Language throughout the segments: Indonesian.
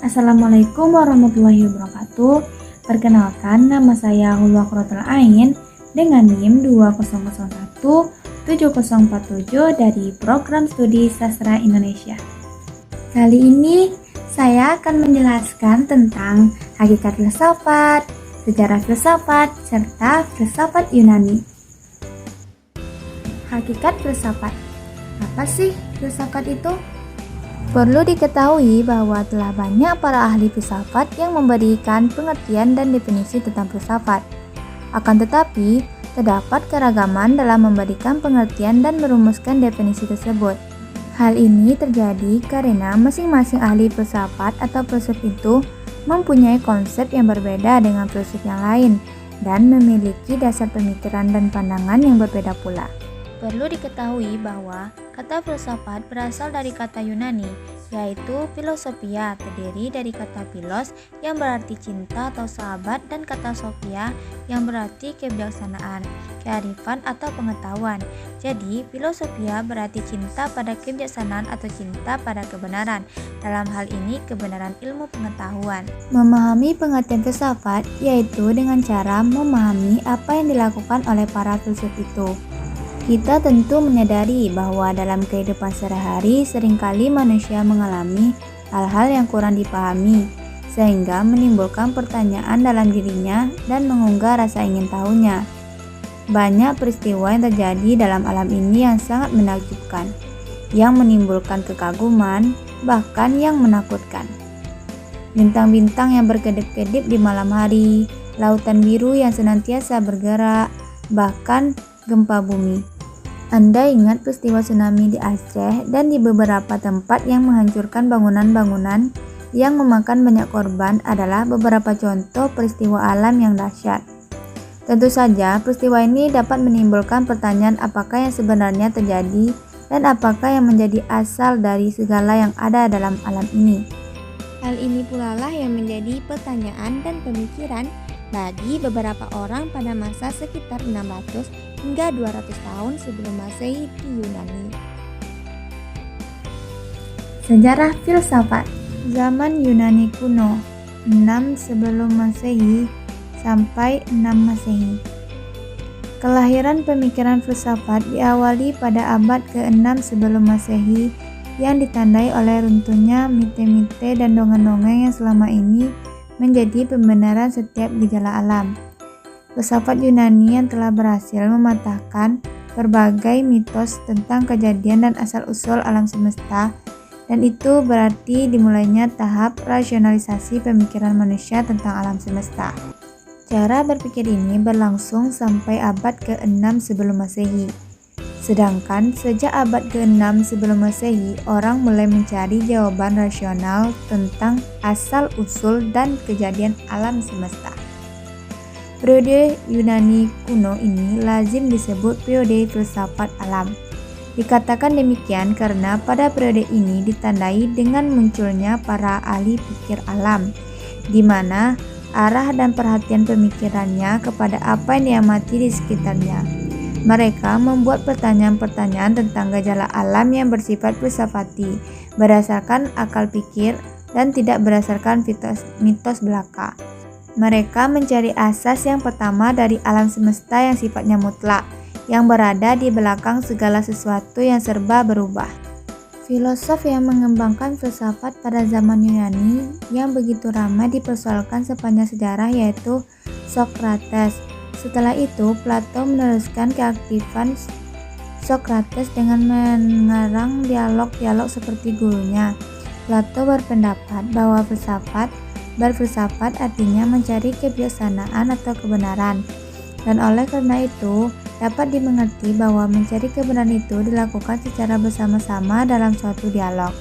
Assalamualaikum warahmatullahi wabarakatuh. Perkenalkan, nama saya Hulwa Quratul Ain dengan NIM 20017047 dari Program Studi Sastra Indonesia. Kali ini saya akan menjelaskan tentang hakikat filsafat, sejarah filsafat, serta filsafat Yunani. Hakikat filsafat. Apa sih filsafat itu? Perlu diketahui bahwa telah banyak para ahli filsafat yang memberikan pengertian dan definisi tentang filsafat. Akan tetapi, terdapat keragaman dalam memberikan pengertian dan merumuskan definisi tersebut. Hal ini terjadi karena masing-masing ahli filsafat atau filsuf itu mempunyai konsep yang berbeda dengan filsuf yang lain dan memiliki dasar pemikiran dan pandangan yang berbeda pula. Perlu diketahui bahwa kata filsafat berasal dari kata Yunani, yaitu philosophia, terdiri dari kata philos yang berarti cinta atau sahabat dan kata sophia yang berarti kebijaksanaan, kearifan atau pengetahuan. Jadi, philosophia berarti cinta pada kebijaksanaan atau cinta pada kebenaran. Dalam hal ini, kebenaran ilmu pengetahuan. Memahami pengertian filsafat yaitu dengan cara memahami apa yang dilakukan oleh para filsuf itu. Kita tentu menyadari bahwa dalam kehidupan sehari-hari seringkali manusia mengalami hal-hal yang kurang dipahami, sehingga menimbulkan pertanyaan dalam dirinya dan mengunggah rasa ingin tahunya. Banyak peristiwa yang terjadi dalam alam ini yang sangat menakjubkan, yang menimbulkan kekaguman, bahkan yang menakutkan. Bintang-bintang yang berkedip-kedip di malam hari, lautan biru yang senantiasa bergerak, bahkan gempa bumi. Anda ingat peristiwa tsunami di Aceh dan di beberapa tempat yang menghancurkan bangunan-bangunan yang memakan banyak korban adalah beberapa contoh peristiwa alam yang dahsyat. Tentu saja peristiwa ini dapat menimbulkan pertanyaan apakah yang sebenarnya terjadi dan apakah yang menjadi asal dari segala yang ada dalam alam ini. Hal ini pula lah yang menjadi pertanyaan dan pemikiran bagi beberapa orang pada masa sekitar 600 hingga 200 tahun sebelum Masehi di Yunani. Sejarah filsafat zaman Yunani kuno 6 sebelum Masehi sampai 6 Masehi. Kelahiran pemikiran filsafat diawali pada abad ke-6 sebelum Masehi yang ditandai oleh runtuhnya mite-mite dan dongeng-dongeng yang selama ini menjadi pembenaran setiap gejala alam. Filsafat Yunani yang telah berhasil mematahkan berbagai mitos tentang kejadian dan asal-usul alam semesta, dan itu berarti dimulainya tahap rasionalisasi pemikiran manusia tentang alam semesta. Cara berpikir ini berlangsung sampai abad ke-6 sebelum Masehi. Sedangkan sejak abad ke-6 sebelum Masehi, orang mulai mencari jawaban rasional tentang asal-usul dan kejadian alam semesta. Periode Yunani kuno ini lazim disebut periode filsafat alam. Dikatakan demikian karena pada periode ini ditandai dengan munculnya para ahli pikir alam, di mana arah dan perhatian pemikirannya kepada apa yang diamati di sekitarnya. Mereka membuat pertanyaan-pertanyaan tentang gejala alam yang bersifat filsafati, berdasarkan akal pikir dan tidak berdasarkan mitos belaka. Mereka mencari asas yang pertama dari alam semesta yang sifatnya mutlak, yang berada di belakang segala sesuatu yang serba berubah. Filosof yang mengembangkan filsafat pada zaman Yunani yang begitu ramai dipersoalkan sepanjang sejarah yaitu Socrates. Setelah itu, Plato meneruskan keaktifan Socrates dengan mengarang dialog-dialog seperti gurunya. Plato berpendapat bahwa berfilsafat artinya mencari kebijaksanaan atau kebenaran, dan oleh karena itu dapat dimengerti bahwa mencari kebenaran itu dilakukan secara bersama-sama dalam suatu dialog.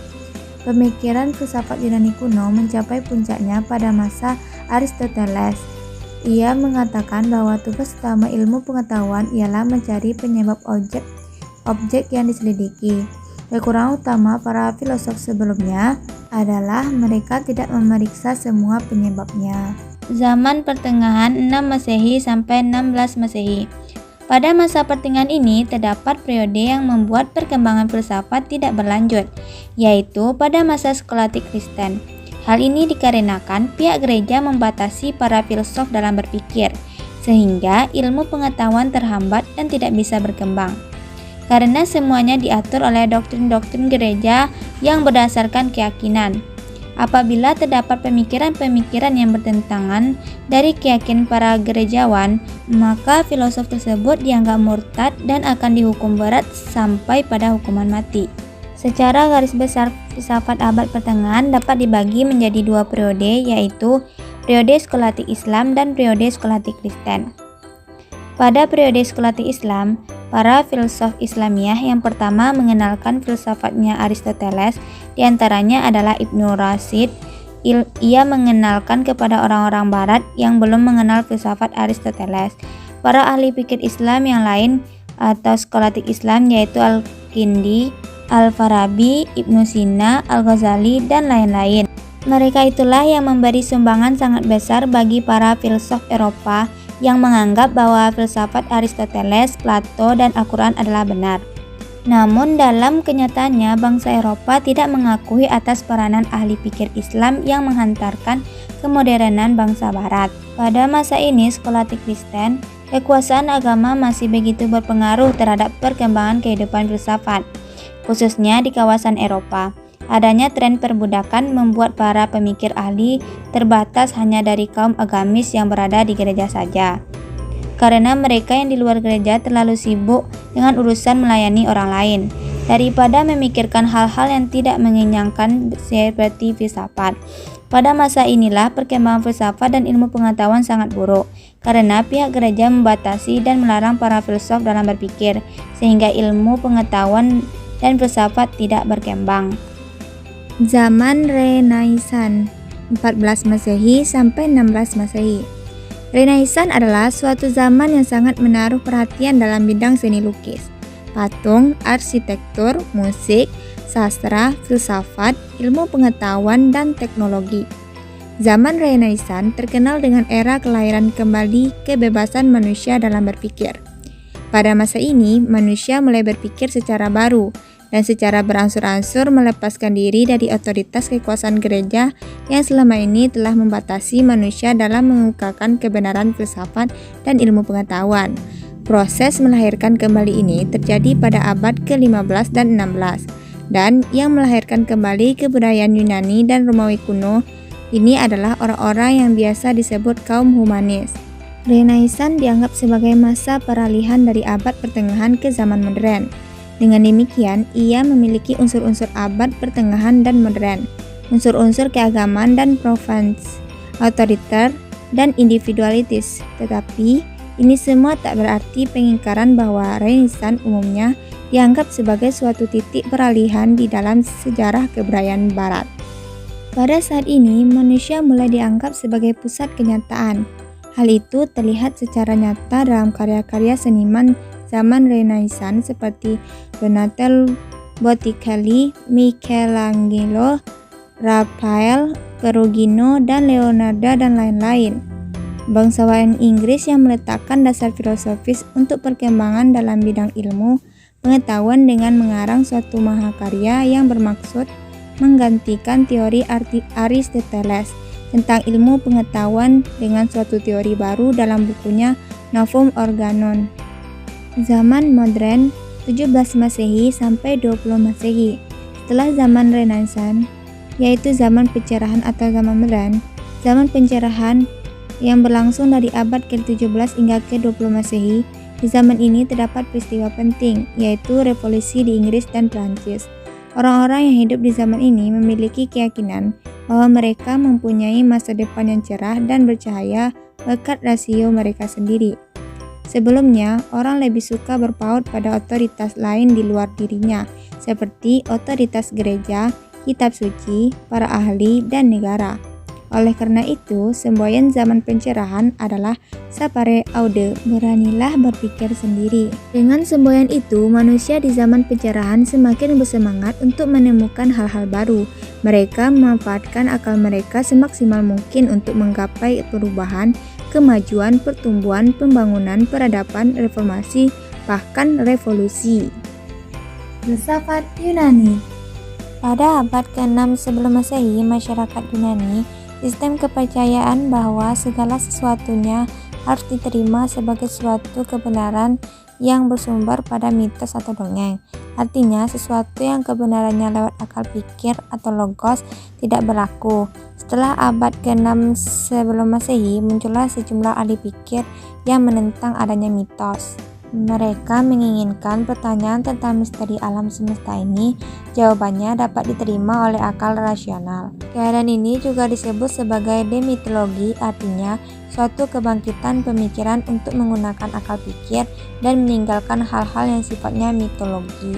Pemikiran filsafat Yunani kuno mencapai puncaknya pada masa Aristoteles. Ia mengatakan bahwa tugas utama ilmu pengetahuan ialah mencari penyebab objek yang diselidiki. Kekurangan utama para filosof sebelumnya adalah mereka tidak memeriksa semua penyebabnya. Zaman pertengahan 6 Masehi sampai 16 Masehi. Pada masa pertengahan ini terdapat periode yang membuat perkembangan filsafat tidak berlanjut, yaitu pada masa skolatik Kristen. Hal ini dikarenakan pihak gereja membatasi para filsuf dalam berpikir, sehingga ilmu pengetahuan terhambat dan tidak bisa berkembang. Karena semuanya diatur oleh doktrin-doktrin gereja yang berdasarkan keyakinan. Apabila terdapat pemikiran-pemikiran yang bertentangan dari keyakinan para gerejawan, maka filosof tersebut dianggap murtad dan akan dihukum berat sampai pada hukuman mati. Secara garis besar, filsafat abad pertengahan dapat dibagi menjadi dua periode, yaitu periode skolatik Islam dan periode skolatik Kristen. Pada periode skolatik Islam, para filsuf Islamiyah yang pertama mengenalkan filsafatnya Aristoteles, diantaranya adalah Ibnu Rashid. Ia mengenalkan kepada orang-orang barat yang belum mengenal filsafat Aristoteles. Para ahli pikir Islam yang lain atau skolatik Islam yaitu Al-Kindi, Al-Farabi, Ibnu Sina, Al-Ghazali, dan lain-lain. Mereka itulah yang memberi sumbangan sangat besar bagi para filsuf Eropa yang menganggap bahwa filsafat Aristoteles, Plato, dan Al-Quran adalah benar. Namun dalam kenyataannya bangsa Eropa tidak mengakui atas peranan ahli pikir Islam yang menghantarkan kemodernan bangsa Barat. Pada masa ini skolatik Kristen, kekuasaan agama masih begitu berpengaruh terhadap perkembangan kehidupan filsafat, khususnya di kawasan Eropa. Adanya tren perbudakan membuat para pemikir ahli terbatas hanya dari kaum agamis yang berada di gereja saja. Karena mereka yang di luar gereja terlalu sibuk dengan urusan melayani orang lain, daripada memikirkan hal-hal yang tidak mengenyangkan seperti filsafat. Pada masa inilah perkembangan filsafat dan ilmu pengetahuan sangat buruk, karena pihak gereja membatasi dan melarang para filsuf dalam berpikir, sehingga ilmu pengetahuan dan filsafat tidak berkembang. Zaman Renaissance 14 Masehi sampai 16 Masehi. Renaissance adalah suatu zaman yang sangat menaruh perhatian dalam bidang seni lukis, patung, arsitektur, musik, sastra, filsafat, ilmu pengetahuan, dan teknologi. Zaman Renaissance terkenal dengan era kelahiran kembali kebebasan manusia dalam berpikir. Pada masa ini, manusia mulai berpikir secara baru dan secara beransur-ansur melepaskan diri dari otoritas kekuasaan gereja yang selama ini telah membatasi manusia dalam mengungkapkan kebenaran filsafat dan ilmu pengetahuan. Proses melahirkan kembali ini terjadi pada abad ke-15 dan 16, dan yang melahirkan kembali kebudayaan Yunani dan Romawi kuno ini adalah orang-orang yang biasa disebut kaum humanis. Renaissance dianggap sebagai masa peralihan dari abad pertengahan ke zaman modern. Dengan demikian, ia memiliki unsur-unsur abad pertengahan dan modern, unsur-unsur keagamaan dan Provence, otoriter, dan individualitis. Tetapi, ini semua tak berarti pengingkaran bahwa Renaissance umumnya dianggap sebagai suatu titik peralihan di dalam sejarah kebudayaan Barat. Pada saat ini, manusia mulai dianggap sebagai pusat kenyataan. Hal itu terlihat secara nyata dalam karya-karya seniman zaman Renaissance seperti Donatello, Botticelli, Michelangelo, Raphael, Perugino, dan Leonardo, dan lain-lain. Bangsawan Inggris yang meletakkan dasar filosofis untuk perkembangan dalam bidang ilmu pengetahuan dengan mengarang suatu mahakarya yang bermaksud menggantikan teori Aristoteles tentang ilmu pengetahuan dengan suatu teori baru dalam bukunya Novum Organon. Zaman modern 17 Masehi sampai 20 Masehi. Setelah zaman Renaissance, yaitu zaman pencerahan atau zaman modern, zaman pencerahan yang berlangsung dari abad ke-17 hingga ke-20 Masehi. Di zaman ini terdapat peristiwa penting, yaitu revolusi di Inggris dan Prancis. Orang-orang yang hidup di zaman ini memiliki keyakinan bahwa mereka mempunyai masa depan yang cerah dan bercahaya berkat rasio mereka sendiri. Sebelumnya, orang lebih suka berpaut pada otoritas lain di luar dirinya, seperti otoritas gereja, kitab suci, para ahli, dan negara. Oleh karena itu, semboyan zaman pencerahan adalah sapere aude, beranilah berpikir sendiri. Dengan semboyan itu, manusia di zaman pencerahan semakin bersemangat untuk menemukan hal-hal baru. Mereka memanfaatkan akal mereka semaksimal mungkin untuk menggapai perubahan, kemajuan, pertumbuhan, pembangunan, peradaban, reformasi, bahkan revolusi. Filsafat Yunani. Pada abad ke-6 sebelum Masehi, masyarakat Yunani, sistem kepercayaan bahwa segala sesuatunya harus diterima sebagai suatu kebenaran yang bersumber pada mitos atau dongeng. Artinya, sesuatu yang kebenarannya lewat akal pikir atau logos tidak berlaku. Setelah abad ke-6 sebelum Masehi, muncullah sejumlah ahli pikir yang menentang adanya mitos. Mereka menginginkan pertanyaan tentang misteri alam semesta ini jawabannya dapat diterima oleh akal rasional. Keadaan ini juga disebut sebagai demitologi, artinya suatu kebangkitan pemikiran untuk menggunakan akal pikir dan meninggalkan hal-hal yang sifatnya mitologi.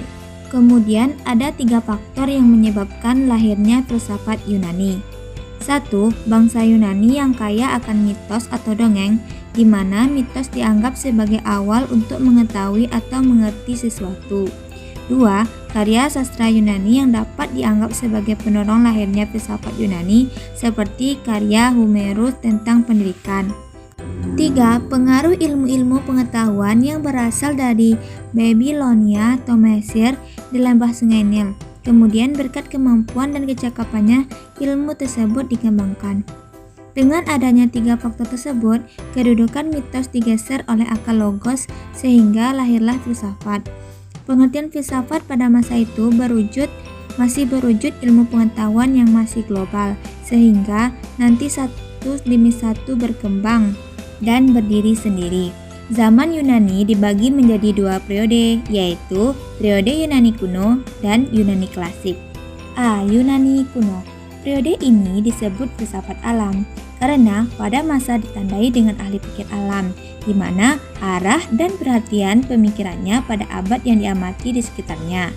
Kemudian ada 3 faktor yang menyebabkan lahirnya filsafat Yunani. 1. Bangsa Yunani yang kaya akan mitos atau dongeng, di mana mitos dianggap sebagai awal untuk mengetahui atau mengerti sesuatu. 2. Karya sastra Yunani yang dapat dianggap sebagai penolong lahirnya filsafat Yunani, seperti karya Homerus tentang pendidikan. 3. Pengaruh ilmu-ilmu pengetahuan yang berasal dari Babilonia atau Mesir di lembah Sungai Nil. Kemudian berkat kemampuan dan kecakapannya, ilmu tersebut dikembangkan. Dengan adanya 3 faktor tersebut, kedudukan mitos digeser oleh akal logos sehingga lahirlah filsafat. Pengertian filsafat pada masa itu masih berwujud ilmu pengetahuan yang masih global, sehingga nanti satu demi satu berkembang dan berdiri sendiri. Zaman Yunani dibagi menjadi 2 periode, yaitu periode Yunani kuno dan Yunani klasik. A. Yunani kuno. Periode ini disebut filsafat alam karena pada masa ditandai dengan ahli pikir alam, di mana arah dan perhatian pemikirannya pada abad yang diamati di sekitarnya.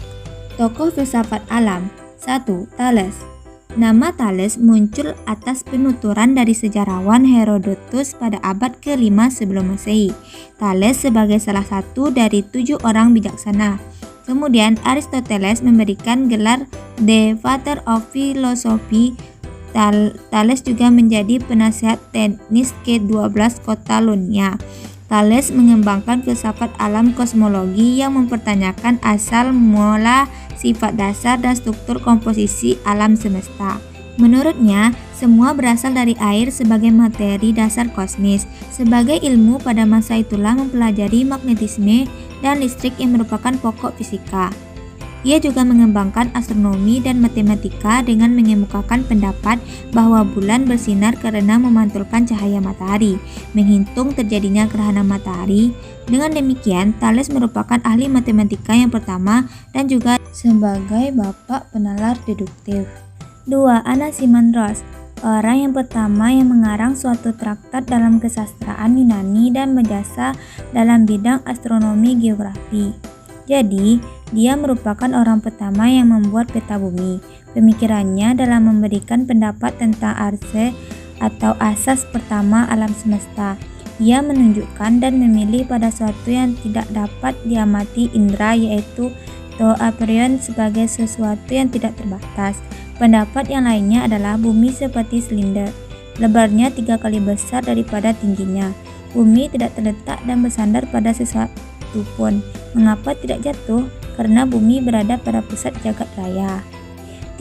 Tokoh filsafat alam. 1. Thales. Nama Thales muncul atas penuturan dari sejarawan Herodotus pada abad ke-5 sebelum Masehi. Thales sebagai salah satu dari 7 orang bijaksana. Kemudian Aristoteles memberikan gelar The Father of Philosophy. Thales juga menjadi penasihat teknis ke-12 kota Lunia. Thales mengembangkan filsafat alam kosmologi yang mempertanyakan asal mula, sifat dasar, dan struktur komposisi alam semesta. Menurutnya, semua berasal dari air sebagai materi dasar kosmis. Sebagai ilmu pada masa itulah mempelajari magnetisme dan listrik yang merupakan pokok fisika. Ia juga mengembangkan astronomi dan matematika dengan mengemukakan pendapat bahwa bulan bersinar karena memantulkan cahaya matahari, menghitung terjadinya gerhana matahari. Dengan demikian, Thales merupakan ahli matematika yang pertama dan juga sebagai bapak penalar deduktif. 2. Anaximandros, orang yang pertama yang mengarang suatu traktat dalam kesastraan Yunani dan berjasa dalam bidang astronomi geografi. Jadi, dia merupakan orang pertama yang membuat peta bumi. Pemikirannya dalam memberikan pendapat tentang arse atau asas pertama alam semesta. Ia menunjukkan dan memilih pada sesuatu yang tidak dapat diamati indera, yaitu to a priori sebagai sesuatu yang tidak terbatas. Pendapat yang lainnya adalah bumi seperti silinder, lebarnya 3 kali besar daripada tingginya. Bumi tidak terletak dan bersandar pada sesuatu pun. Mengapa tidak jatuh? Karena bumi berada pada pusat jagat raya.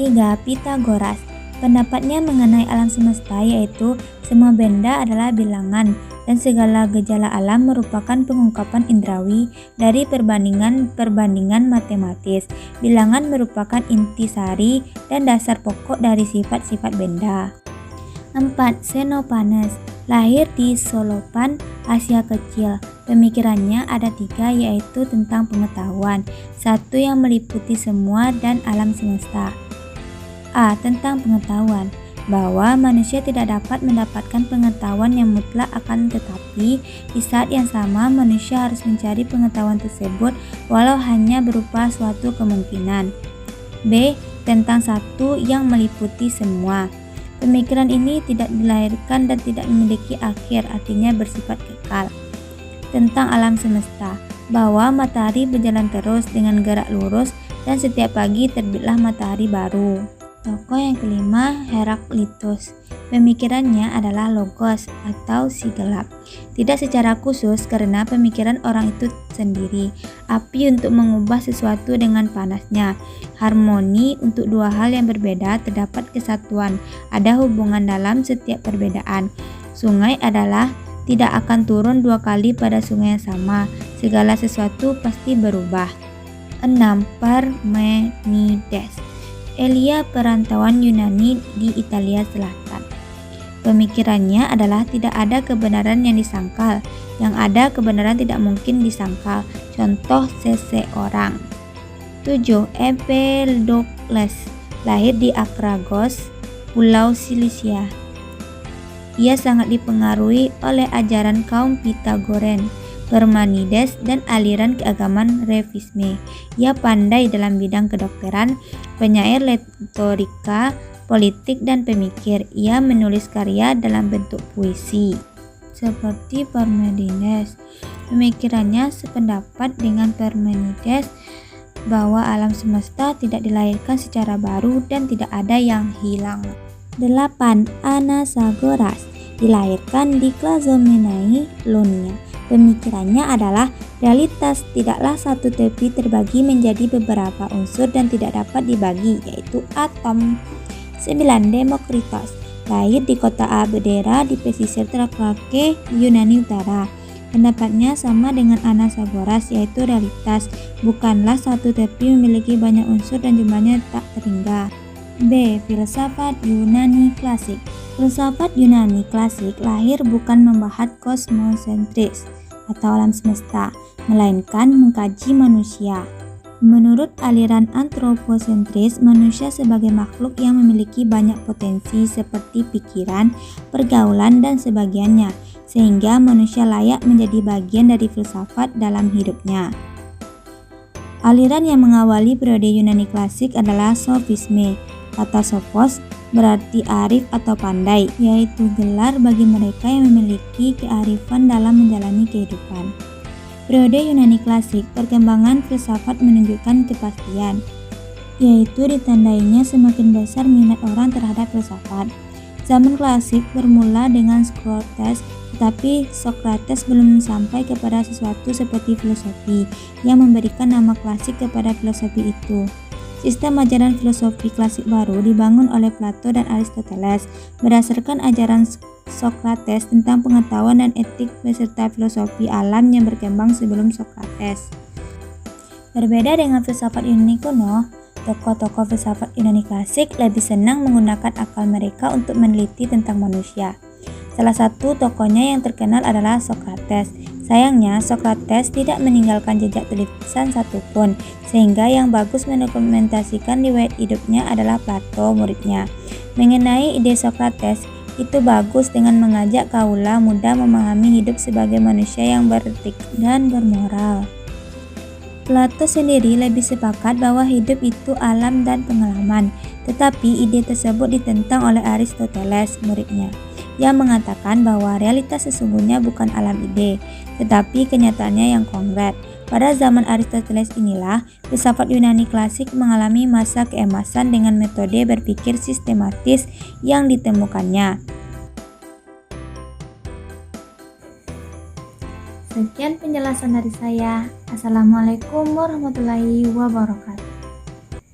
3. Pythagoras. Pendapatnya mengenai alam semesta yaitu semua benda adalah bilangan dan segala gejala alam merupakan pengungkapan indrawi dari perbandingan matematis. Bilangan merupakan intisari dan dasar pokok dari sifat-sifat benda. 4. Xenophanes. Lahir di Solopan, Asia Kecil. Pemikirannya ada 3, yaitu tentang pengetahuan. 1 yang meliputi semua dan alam semesta. A. Tentang pengetahuan, bahwa manusia tidak dapat mendapatkan pengetahuan yang mutlak, akan tetapi di saat yang sama manusia harus mencari pengetahuan tersebut walau hanya berupa suatu kemungkinan. B. Tentang 1 yang meliputi semua. Pemikiran ini tidak dilahirkan dan tidak memiliki akhir, artinya bersifat kekal. Tentang alam semesta, bahwa matahari berjalan terus dengan gerak lurus dan setiap pagi terbitlah matahari baru. Tokoh yang kelima, Heraklitus. Pemikirannya adalah logos atau si gelap. Tidak secara khusus karena pemikiran orang itu sendiri. Api untuk mengubah sesuatu dengan panasnya. Harmoni untuk dua hal yang berbeda terdapat kesatuan. Ada hubungan dalam setiap perbedaan. Sungai adalah tidak akan turun dua kali pada sungai yang sama. Segala sesuatu pasti berubah. 6. Parmenides. Elia perantauan Yunani di Italia Selatan. Pemikirannya adalah tidak ada kebenaran yang disangkal, yang ada kebenaran tidak mungkin disangkal. Contoh seseorang. 7. Empedokles lahir di Akragos, Pulau Silisia. Ia sangat dipengaruhi oleh ajaran kaum Pythagorean, Parmenides, dan aliran keagamaan Refisme. Ia pandai dalam bidang kedokteran, penyair retorika, politik, dan pemikir. Ia menulis karya dalam bentuk puisi. Seperti Parmenides, pemikirannya sependapat dengan Parmenides bahwa alam semesta tidak dilahirkan secara baru dan tidak ada yang hilang. 8. Anaxagoras dilahirkan di Clazomenae, Ionia. Pemikirannya adalah realitas tidaklah satu tapi terbagi menjadi beberapa unsur dan tidak dapat dibagi, yaitu atom. 9. Demokritos lahir di kota Abdera di pesisir Thrace, Yunani Utara. Pendapatnya sama dengan Anaxagoras, yaitu realitas bukanlah satu tapi memiliki banyak unsur dan jumlahnya tak terhingga. B. Filsafat Yunani Klasik. Filsafat Yunani Klasik lahir bukan membahas kosmosentris atau alam semesta, melainkan mengkaji manusia. Menurut aliran antroposentris, manusia sebagai makhluk yang memiliki banyak potensi seperti pikiran, pergaulan, dan sebagainya, sehingga manusia layak menjadi bagian dari filsafat dalam hidupnya. Aliran yang mengawali periode Yunani Klasik adalah sofisme. Kata sophos berarti arif atau pandai, yaitu gelar bagi mereka yang memiliki kearifan dalam menjalani kehidupan. Periode Yunani Klasik, perkembangan filsafat menunjukkan kepastian, yaitu ditandainya semakin besar minat orang terhadap filsafat. Zaman klasik bermula dengan Socrates, tetapi Socrates belum sampai kepada sesuatu seperti filosofi yang memberikan nama klasik kepada filosofi itu. Sistem ajaran filosofi klasik baru dibangun oleh Plato dan Aristoteles berdasarkan ajaran Socrates tentang pengetahuan dan etik beserta filosofi alam yang berkembang sebelum Socrates. Berbeda dengan filsafat Yunani kuno, tokoh-tokoh filsafat Yunani klasik lebih senang menggunakan akal mereka untuk meneliti tentang manusia. Salah satu tokohnya yang terkenal adalah Socrates. Sayangnya, Socrates tidak meninggalkan jejak tulisan satupun, sehingga yang bagus mendokumentasikan riwayat hidupnya adalah Plato, muridnya. Mengenai ide Socrates, itu bagus dengan mengajak kaula muda memahami hidup sebagai manusia yang beretik dan bermoral. Plato sendiri lebih sepakat bahwa hidup itu alam dan pengalaman, tetapi ide tersebut ditentang oleh Aristoteles, muridnya, yang mengatakan bahwa realitas sesungguhnya bukan alam ide, tetapi kenyataannya yang konkret. Pada zaman Aristoteles inilah, filsafat Yunani klasik mengalami masa keemasan dengan metode berpikir sistematis yang ditemukannya. Sekian penjelasan dari saya. Assalamualaikum warahmatullahi wabarakatuh.